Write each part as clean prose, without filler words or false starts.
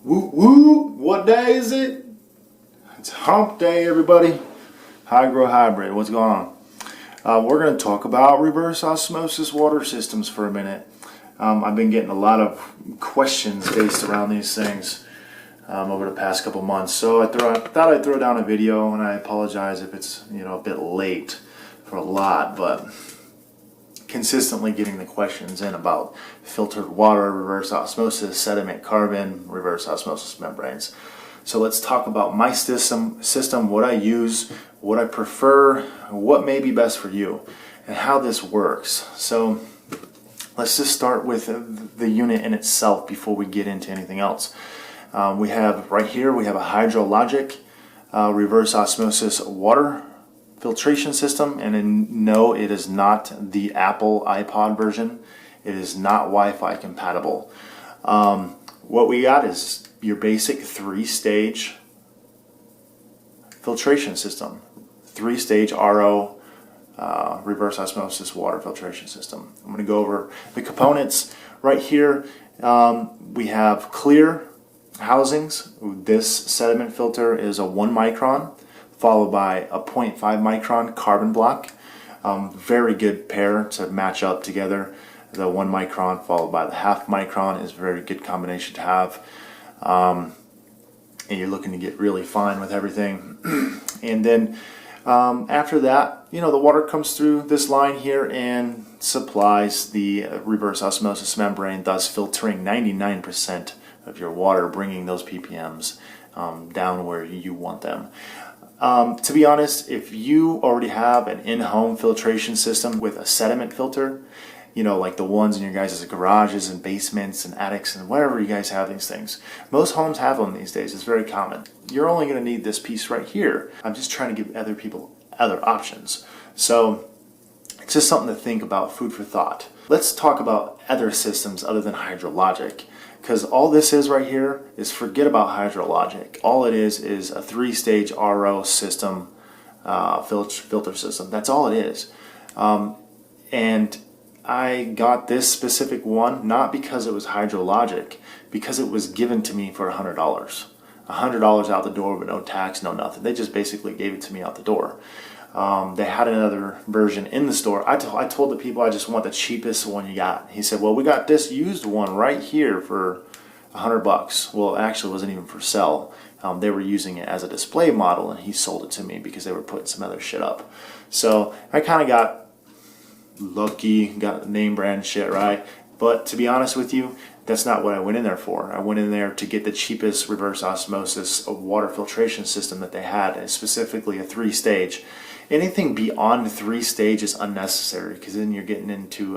Whoop whoop! What day is it? It's hump day, everybody. High grow hybrid. What's going on? We're going to talk about reverse osmosis water systems for a minute. I've been getting a lot of questions based around these things over the past couple months. So I thought I'd throw down a video, and I apologize if it's a bit late for a lot, but consistently getting the questions in about filtered water, reverse osmosis, sediment, carbon, reverse osmosis membranes. So let's talk about my system, what I use, what I prefer, what may be best for you, and how this works. So let's just start with the unit in itself before we get into anything else. We have right here, we have a hydrologic reverse osmosis water filtration system, and no, it is not the Apple iPod version. It is not Wi-Fi compatible. What we got is your basic three-stage filtration system, three-stage RO reverse osmosis water filtration system. I'm going to go over the components right here. We have clear housings. This sediment filter is a 1 micron. Followed by a 0.5 micron carbon block. Very good pair to match up together. The 1 micron followed by the half micron is a very good combination to have. And you're looking to get really fine with everything. And then after that, the water comes through this line here and supplies the reverse osmosis membrane, thus filtering 99% of your water, bringing those ppms down where you want them. To be honest, if you already have an in-home filtration system with a sediment filter, like the ones in your guys' garages and basements and attics and wherever you guys have these things, most homes have them these days. It's very common. You're only going to need this piece right here. I'm just trying to give other people other options. So it's just something to think about, food for thought. Let's talk about other systems other than hydrologic. Because all this is right here is, forget about hydrologic. All it is a three-stage RO system, filter system. That's all it is. And I got this specific one not because it was hydrologic, because it was given to me for $100. $100 out the door with no tax, no nothing. They just basically gave it to me out the door. They had another version in the store. I told the people I just want the cheapest one you got. He said, well, we got this used one right here for $100. Well, it actually wasn't even for sale. They were using it as a display model, and he sold it to me because they were putting some other shit up. So I kind of got lucky, got name brand shit right. But to be honest with you, that's not what I went in there for. I went in there to get the cheapest reverse osmosis water filtration system that they had, and specifically a three-stage. Anything beyond 3 stage is unnecessary, because then you're getting into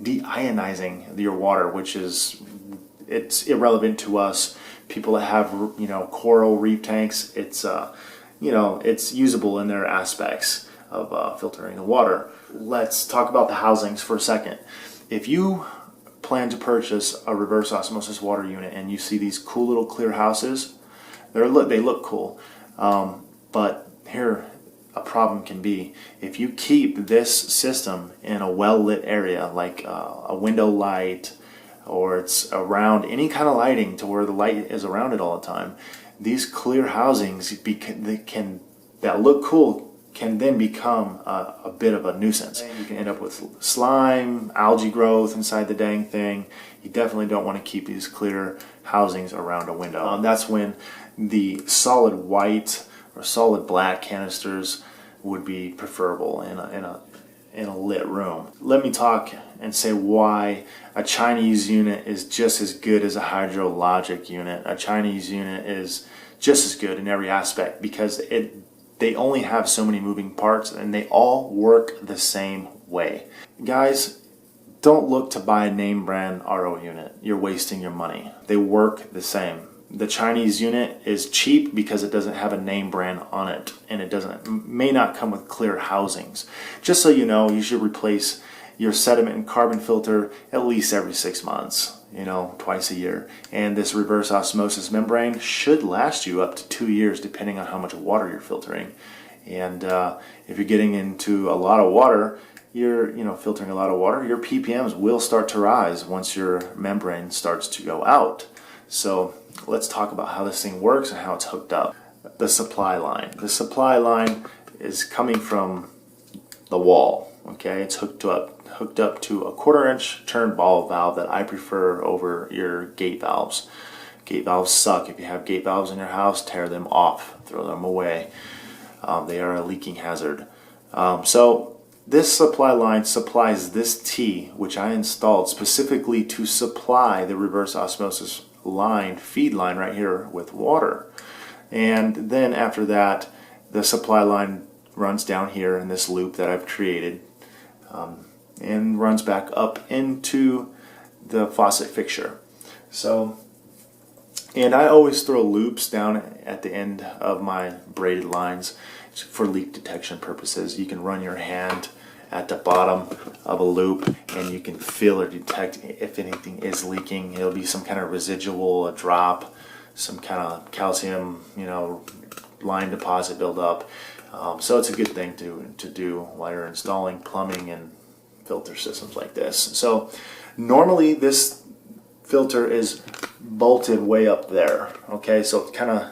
deionizing your water, which it's irrelevant to us. People that have coral reef tanks, it's usable in their aspects of filtering the water. Let's talk about the housings for a second. If you plan to purchase a reverse osmosis water unit and you see these cool little clear houses, they look cool, but here a problem can be if you keep this system in a well-lit area, like a window light, or it's around any kind of lighting to where the light is around it all the time. These clear housings that look cool can then become a bit of a nuisance. You can end up with slime, algae growth inside the dang thing. You definitely don't want to keep these clear housings around a window. That's when the solid white or solid black canisters would be preferable in a lit room. Let me talk and say why a Chinese unit is just as good as a hydrologic unit. A Chinese unit is just as good in every aspect because they only have so many moving parts and they all work the same way. Guys, don't look to buy a name brand RO unit. You're wasting your money. They work the same. The Chinese unit is cheap because it doesn't have a name brand on it, and it may not come with clear housings. Just so you know, you should replace your sediment and carbon filter at least every 6 months, twice a year. And this reverse osmosis membrane should last you up to 2 years depending on how much water you're filtering. And if you're getting into a lot of water, you're filtering a lot of water, your ppms will start to rise once your membrane starts to go out. So let's talk about how this thing works and how it's hooked up. The supply line is coming from the wall. Okay, it's hooked up to a 1/4-inch turn ball valve that I prefer over your gate valves. Gate valves suck. If you have gate valves in your house, tear them off, throw them away. They are a leaking hazard. So this supply line supplies this T, which I installed specifically to supply the reverse osmosis line, feed line right here with water. And then after that, the supply line runs down here in this loop that I've created, and runs back up into the faucet fixture. So, and I always throw loops down at the end of my braided lines for leak detection purposes. You can run your hand at the bottom of a loop and you can feel or detect if anything is leaking. It'll be some kind of residual, a drop, some kind of calcium, line deposit buildup. So it's a good thing to do while you're installing plumbing and filter systems like this. So normally this filter is bolted way up there. Okay, so it's kind of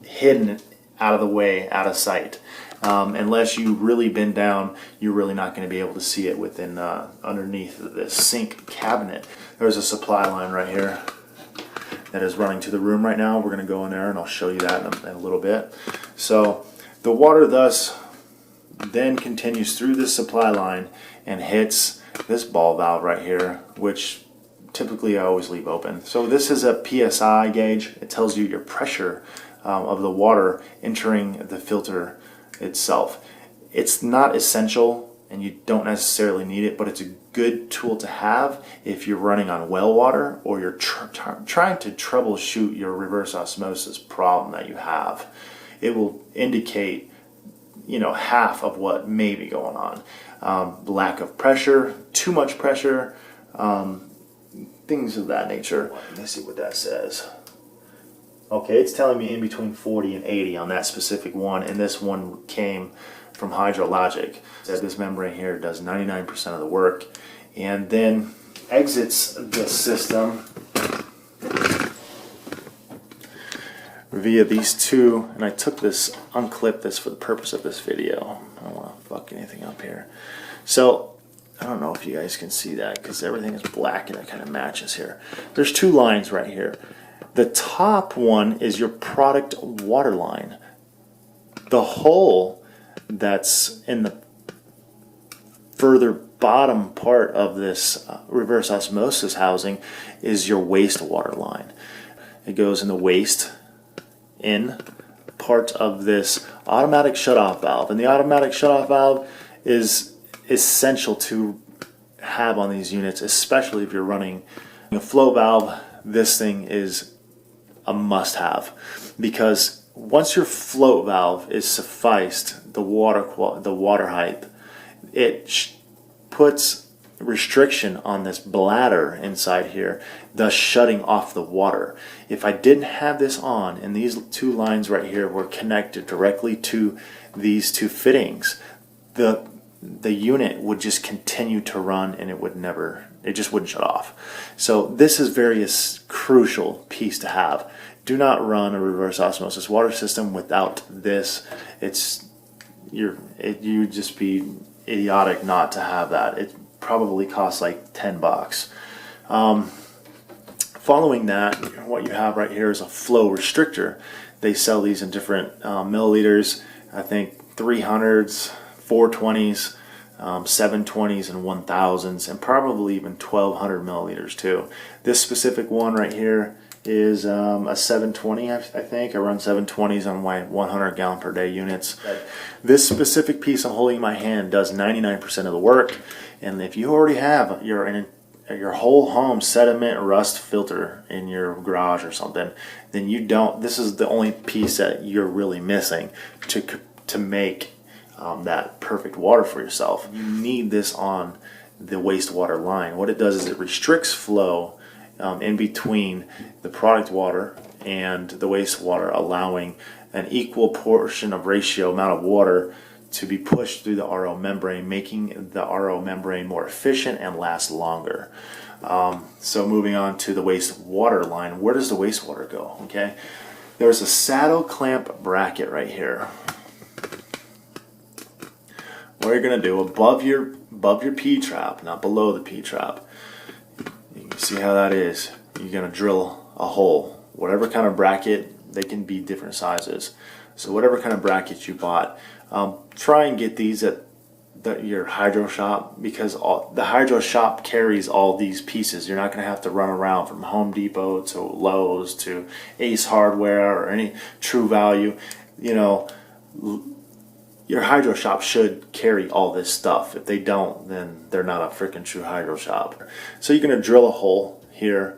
hidden out of the way, out of sight. Unless you really bend down, you're really not going to be able to see it within underneath this sink cabinet. There's a supply line right here that is running to the room right now. We're going to go in there and I'll show you that in a little bit. So the water thus then continues through this supply line and hits this ball valve right here, which typically I always leave open. So this is a PSI gauge. It tells you your pressure of the water entering the filter itself. It's not essential and you don't necessarily need it, but it's a good tool to have if you're running on well water or you're trying to troubleshoot your reverse osmosis problem that you have. It will indicate half of what may be going on. Lack of pressure, too much pressure, things of that nature. Let me see what that says. Okay, it's telling me in between 40 and 80 on that specific one, and this one came from Hydrologic. Said this membrane here does 99% of the work and then exits the system via these two, and I unclipped this for the purpose of this video. I don't want to fuck anything up here. So I don't know if you guys can see that because everything is black and it kind of matches here. There's two lines right here. The top one is your product water line. The hole that's in the further bottom part of this reverse osmosis housing is your wastewater line. It goes in the waste in part of this automatic shutoff valve, and the automatic shutoff valve is essential to have on these units, especially if you're running a flow valve. This thing is a must-have because once your float valve is sufficed, the water height, it puts restriction on this bladder inside here, thus shutting off the water. If I didn't have this on and these two lines right here were connected directly to these two fittings, the unit would just continue to run and it just wouldn't shut off. So this is very crucial piece to have. Do not run a reverse osmosis water system without this. You'd just be idiotic not to have that. It probably costs like $10. Following that, what you have right here is a flow restrictor. They sell these in different milliliters. I think 300s, 420s, 720s, and 1000s, and probably even 1200 milliliters too. This specific one right here is a 720, I think. I run 720s on my 100 gallon per day units. This specific piece I'm holding in my hand does 99% of the work, and if you already have your whole home sediment rust filter in your garage or something, then this is the only piece that you're really missing to make that perfect water for yourself. You need this on the wastewater line. What it does is it restricts flow in between the product water and the wastewater, allowing an equal portion of ratio amount of water to be pushed through the RO membrane, making the RO membrane more efficient and last longer. So moving on to the wastewater line, where does the wastewater go? Okay, there's a saddle clamp bracket right here. What you're going to do above your P-trap, not below the P-trap, you can see how that is. You're going to drill a hole, whatever kind of bracket. They can be different sizes. So whatever kind of bracket you bought, try and get these at your hydro shop, because the hydro shop carries all these pieces. You're not going to have to run around from Home Depot to Lowe's to Ace Hardware or any True Value. You know, your hydro shop should carry all this stuff. If they don't, then they're not a freaking true hydro shop. So you're going to drill a hole here,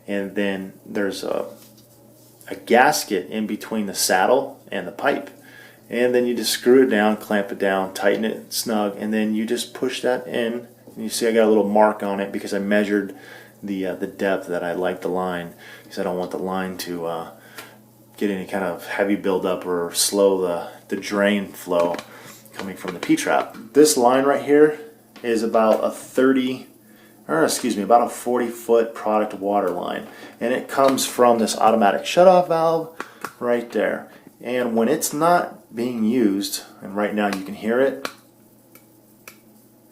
and then there's a gasket in between the saddle and the pipe. And then you just screw it down, clamp it down, tighten it snug, and then you just push that in. And you see I got a little mark on it because I measured the depth that I like the line, because I don't want the line to get any kind of heavy buildup or slow the drain flow coming from the P-trap. This line right here is about a 40-foot product water line, and it comes from this automatic shutoff valve right there. And when it's not being used, and right now you can hear it,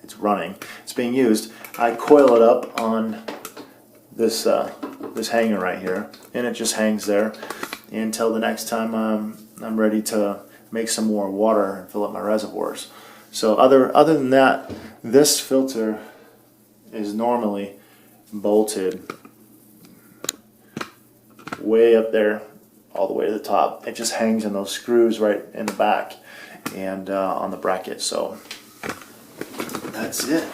it's running, it's being used, I coil it up on this this hanger right here, and it just hangs there until the next time I'm ready to make some more water and fill up my reservoirs. So other than that, this filter is normally bolted way up there all the way to the top. It just hangs in those screws right in the back and on the bracket. So that's it.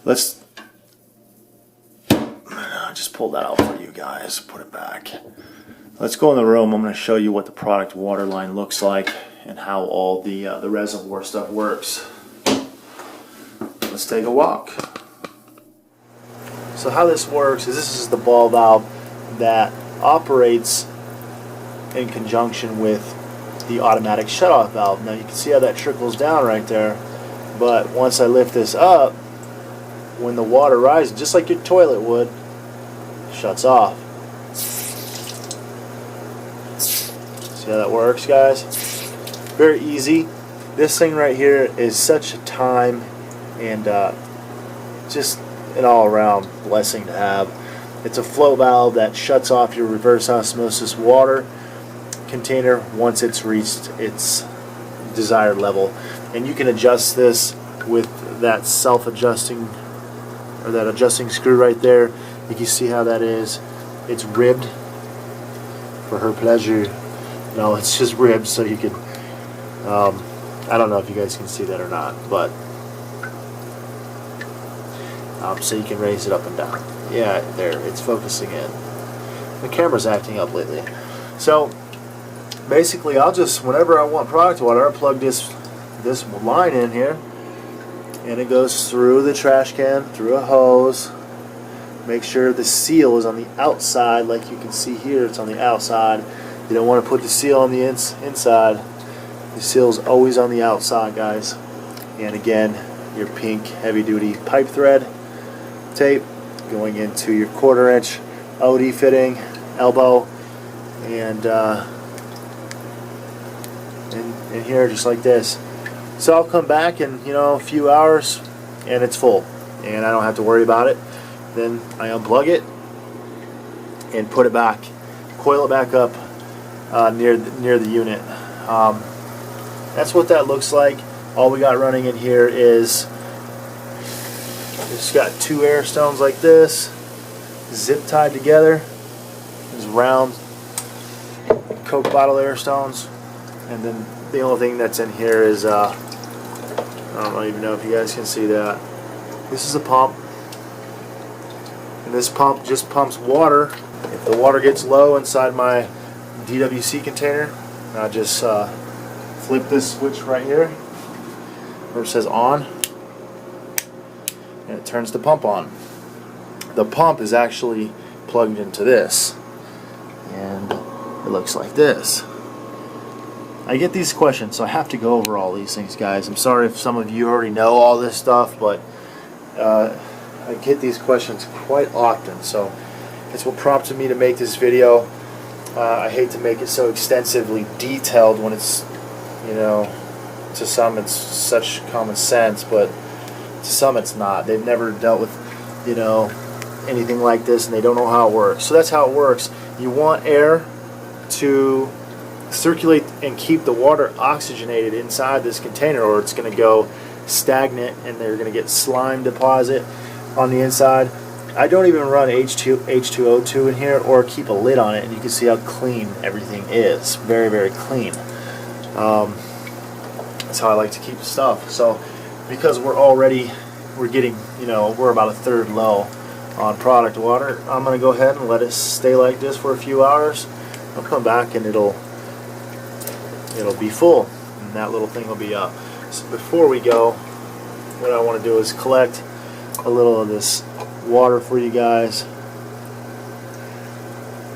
Let's just pull that out for you guys, put it back. Let's go in the room. I'm going to show you what the product water line looks like and how all the reservoir stuff works. Let's take a walk. So how this works is this is the ball valve that operates in conjunction with the automatic shutoff valve. Now you can see how that trickles down right there, but once I lift this up, when the water rises, just like your toilet would, it shuts off. See how that works, guys? Very easy. This thing right here is such a time and just an all-around blessing to have. It's a flow valve that shuts off your reverse osmosis water container once it's reached its desired level, and you can adjust this with that self-adjusting or that adjusting screw right there. You can see how that is. It's ribbed for her pleasure. No, it's just ribbed so you can I don't know if you guys can see that or not, but so you can raise it up and down. Yeah, there, it's focusing in. The camera's acting up lately. So basically I'll just, whenever I want product water, I plug this line in here, and it goes through the trash can, through a hose. Make sure the seal is on the outside, like you can see here, it's on the outside. You don't want to put the seal on the inside. The seal is always on the outside, guys. And again, your pink heavy-duty pipe thread tape going into your 1/4 inch OD fitting elbow, and in here just like this. So I'll come back in a few hours and it's full, and I don't have to worry about it. Then I unplug it and put it back, coil it back up near the unit. That's what that looks like. All we got running in here is it's got 2 air stones like this, zip tied together. These round Coke bottle air stones, and then the only thing that's in here is I don't even know if you guys can see that. This is a pump, and this pump just pumps water. If the water gets low inside my DWC container, I just flip this switch right here where it says on, and it turns the pump on. The pump is actually plugged into this, and it looks like this. I get these questions, so I have to go over all these things, guys. I'm sorry if some of you already know all this stuff, but I get these questions quite often, so it's what prompted me to make this video. I hate to make it so extensively detailed when it's, you know, to some it's such common sense, but to some it's not. They've never dealt with, you know, anything like this, and they don't know how it works. So that's how it works. You want air to circulate and keep the water oxygenated inside this container, or it's going to go stagnant and they're going to get slime deposit on the inside. I don't even run H2O2 in here or keep a lid on it, and you can see how clean everything is. Very, very clean. That's how I like to keep the stuff. So because we're getting, you know, we're about a third low on product water, I'm going to go ahead and let it stay like this for a few hours. I'll come back and it'll be full, and that little thing will be up. So before we go, what I want to do is collect a little of this water for you guys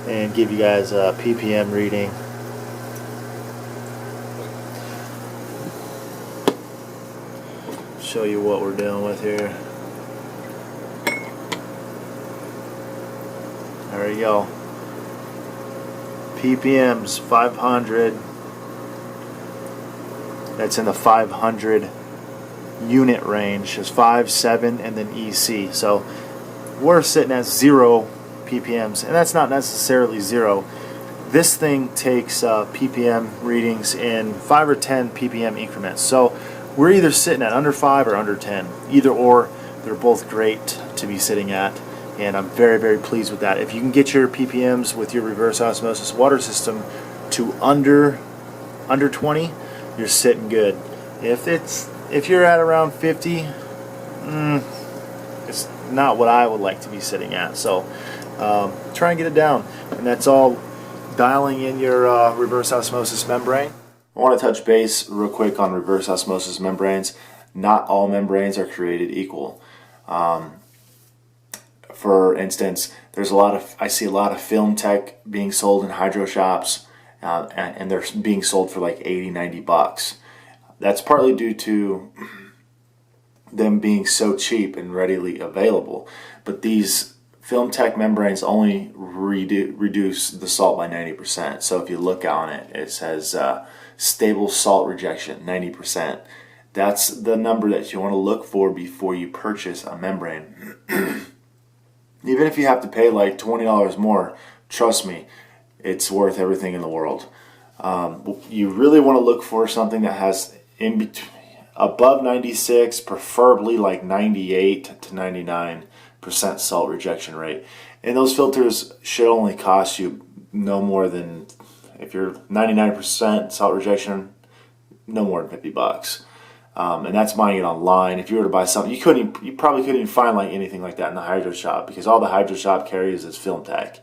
and give you guys a ppm reading. Show you what we're dealing with here. There you go. ppm's 500. That's in the 500 unit range. There's 5, 7, and then EC. So we're sitting at 0 ppms, and that's not necessarily 0. This thing takes ppm readings in 5 or 10 ppm increments. So we're either sitting at under 5 or under 10. Either or, they're both great to be sitting at, and I'm very, very pleased with that. If you can get your ppms with your reverse osmosis water system to under 20, you're sitting good. If you're at around 50, it's not what I would like to be sitting at. So try and get it down, and that's all dialing in your reverse osmosis membrane. I want to touch base real quick on reverse osmosis membranes. Not all membranes are created equal. For instance, I see a lot of film tech being sold in hydro shops, and they're being sold for like 80, 90 bucks. That's partly due to them being so cheap and readily available. But these film tech membranes only reduce the salt by 90%. So if you look on it, it says stable salt rejection, 90%. That's the number that you want to look for before you purchase a membrane. Even if you have to pay like $20 more, trust me, it's worth everything in the world. You really want to look for something that has in between, above 96, preferably like 98 to 99% salt rejection rate. And those filters should only cost you no more than, if you're 99% salt rejection, no more than 50 bucks. And that's buying it online. If you were to buy something, you probably couldn't even find like anything like that in the hydro shop, because all the hydro shop carries is film tech.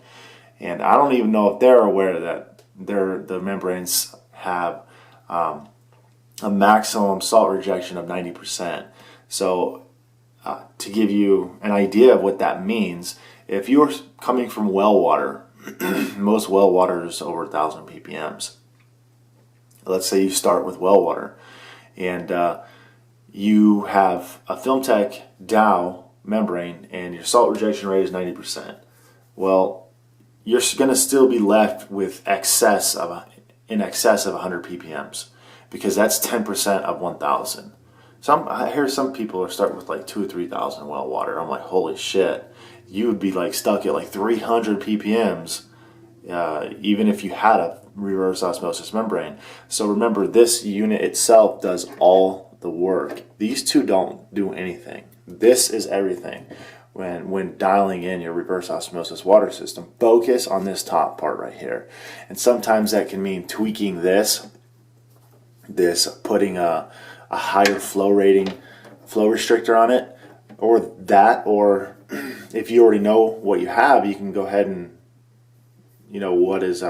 And I don't even know if they're aware that the membranes have a maximum salt rejection of 90%. So to give you an idea of what that means, if you're coming from well water, most well water is over 1,000 ppms. Let's say you start with well water, and you have a film tech Dow membrane, and your salt rejection rate is 90%. Well, you're going to still be left with in excess of 100 ppms, because that's 10% of 1,000. I hear some people are starting with like 2,000 or 3,000 well water. I'm like, holy shit, you would be like stuck at like 300 ppms, even if you had a reverse osmosis membrane. So remember, this unit itself does all the work. These two don't do anything. This is everything. When dialing in your reverse osmosis water system, focus on this top part right here. And sometimes that can mean tweaking this, putting a higher flow rating, flow restrictor on it, or if you already know what you have, you can go ahead and, you know, what is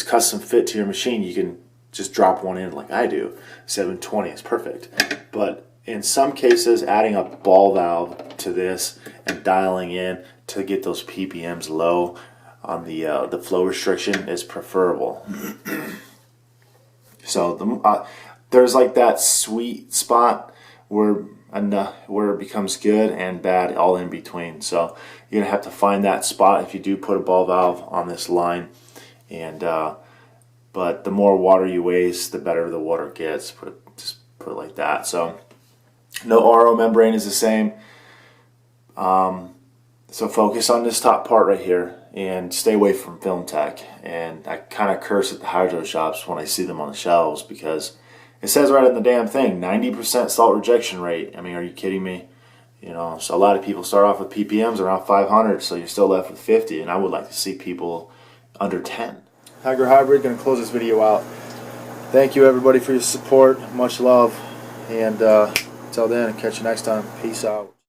custom fit to your machine, you can just drop one in like I do. 720 is perfect. But in some cases, adding a ball valve to this and dialing in to get those ppms low on the flow restriction is preferable. So there's like that sweet spot where it becomes good and bad all in between. So you're gonna have to find that spot if you do put a ball valve on this line. And but the more water you waste, the better the water gets. Just put it like that. So no RO membrane is the same. So focus on this top part right here and stay away from film tech. And I kind of curse at the hydro shops when I see them on the shelves, because it says right in the damn thing, 90% salt rejection rate. I mean, are you kidding me? You know, so a lot of people start off with ppms around 500, so you're still left with 50, and I would like to see people under 10. Hydro Hybrid, going to close this video out. Thank you everybody for your support. Much love, and until then, catch you next time. Peace out.